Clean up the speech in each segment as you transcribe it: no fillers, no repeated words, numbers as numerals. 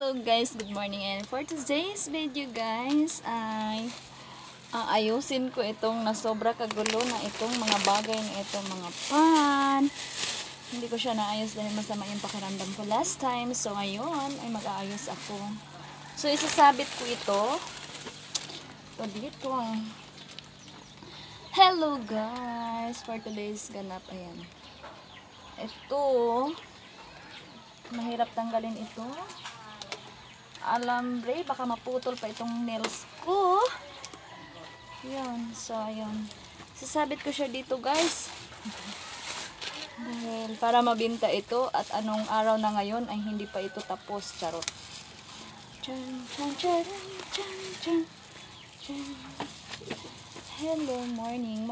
Hello guys, good morning, and for today's video guys ay ayusin ko itong nasobra kagulo na itong mga bagay na itong mga pan. Hindi ko siya naayos dahil masama yung pakiramdam ko last time. So ngayon ay mag-aayos ako. So isasabit ko ito. Ito dito. Hello guys, for today's ganap, ayan. Ito mahirap tanggalin ito. Alambre, baka maputol pa itong nails ko. Yun, so ayun. Sasabit ko siya dito guys. Dahil para mabinta ito at anong araw na ngayon ay hindi pa ito tapos. Charot. Hello, morning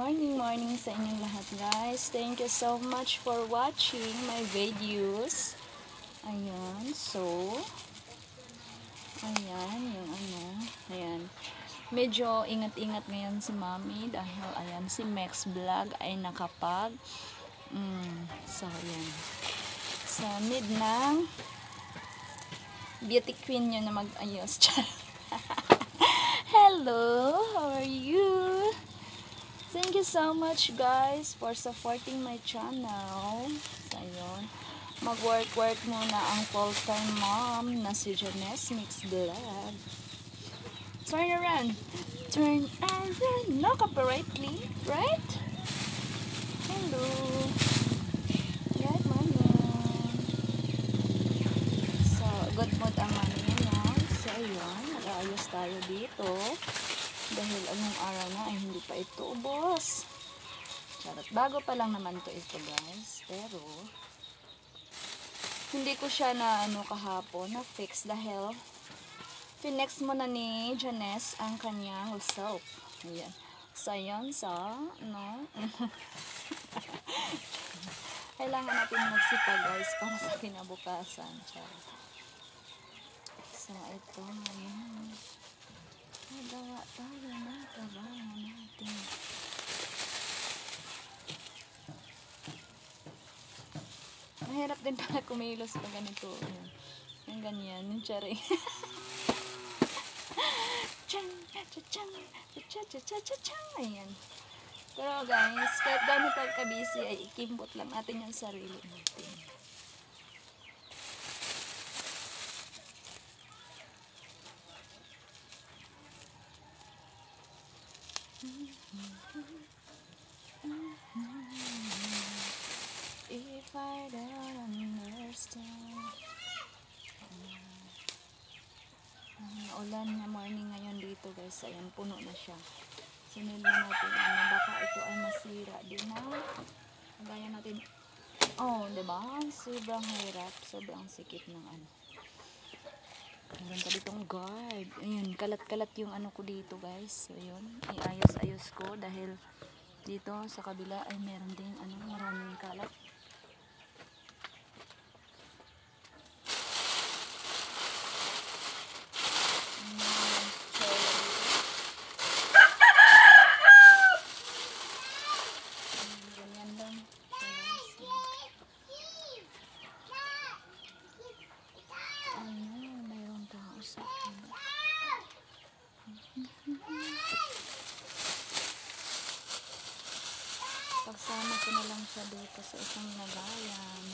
sa inyong lahat guys. Thank you so much for watching my videos. Ayan, so ayan, yung ano, ayan. Medyo ingat-ingat ngayon si Mami dahil ayan, si Max Vlog ay nakapag so ayan. Sa mid ng beauty queen nyo na mag-ayos. Hello, how are you? Thank you so much guys for supporting my channel. So ayan. Mag-work muna ang full-time mom na si Janice Mix Vlog. Turn around. Turn around. No copyright, please. Right? Hello. Good morning. So, good mood ang mami ngayon. So, ayun. Nag-aayos tayo dito. Dahil anong araw na ay hindi pa ito ubos. Charot. Bago pa lang naman to ito guys. Pero hindi ko siya na kahapon na fix dahil finex mo na ni Janice ang kanyang self. Ayan. So, ayan. So, no? Kailangan natin magsipag guys para sa kinabukasan. So, ito ngayon. Nagawa tayo na trabaho natin. Mahirap din pala kumilos pag ganito. Yung ganyan, yung charing. Ayan. Pero guys, kahit gano'n tayo ka-busy, ay ikimbot lang natin yung sarili natin. If I don't understand. Ulan na morning ngayon dito guys. Ayan, puno na siya. Sunod na natin. Baka ito ay masira din na. Kagaya natin. Oh, diba? Sobrang hirap. Sobrang sikip ng ano. Meron pa ditong guard. Ayan, kalat-kalat yung ano ko dito guys. So, yun. Iayos-ayos ko dahil dito sa kabila ay meron din maraming kalat. Pagsama ko na lang siya dito sa isang lagayan.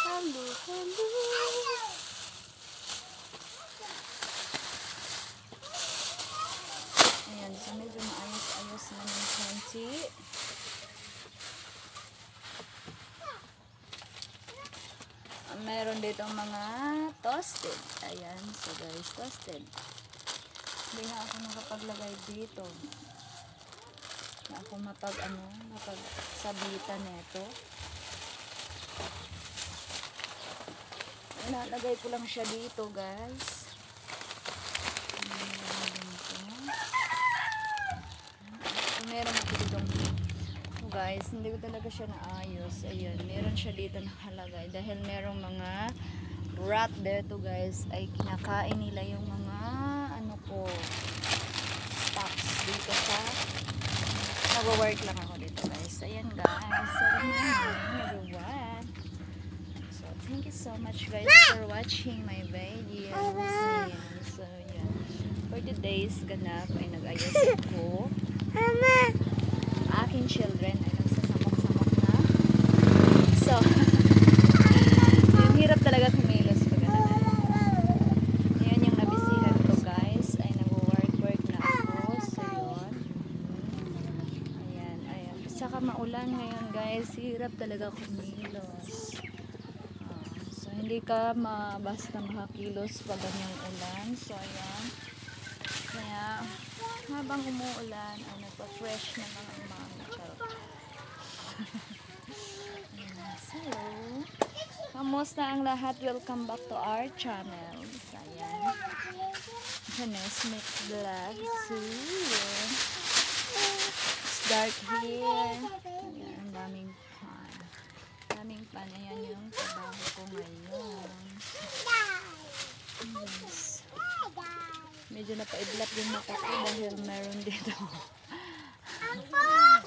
Hello, hello. Ayan, so medyo maayos-ayos na ng konti. Meron dito mga toasted. Ayan, so guys, toasted. Hindi na ako nakapaglagay dito. Na ako mapagsabitan nito. Nalagay ko lang siya dito, guys. Meron ako dito. Guys, hindi ko talaga siya naayos. Ayun, meron siya dito nakalagay. Dahil merong mga rat dito, guys. Ay kinakain nila yung mga stocks dito sa nag-work lang ako dito guys. Ayan guys. So, everyone. So, thank you so much guys for watching my videos. Ayan. So, yan. For today's ganap ay nag-ayos ako. Aking children ay nagsasamok-samok na. So, yung hirap talaga kumilos pag ano. Ayan yung nabisihan ko guys. Ay nag-work na ako. So, yun. Ayan, ayan. Saka maulan ngayon guys. Hirap talaga kumilos. So, hindi ka basta makakilos pag ganyang ulan. So, ayan. Kaya, habang umuulan, ay nagpa-fresh na mga mami. Charot. So, kamusta ang lahat? Welcome back to our channel. So, ayan. Janes Vlog. So, yun. It's dark here. Ayan, ang daming pan. Daming pan. Ayan yung trabaho ko ngayon. Yes. Medyo napaidlap yung mata ko dahil meron dito.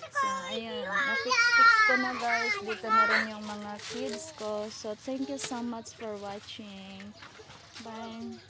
So, ayan. Na-fix ko na guys. Dito na rin yung mga kids ko. So, thank you so much for watching. Bye.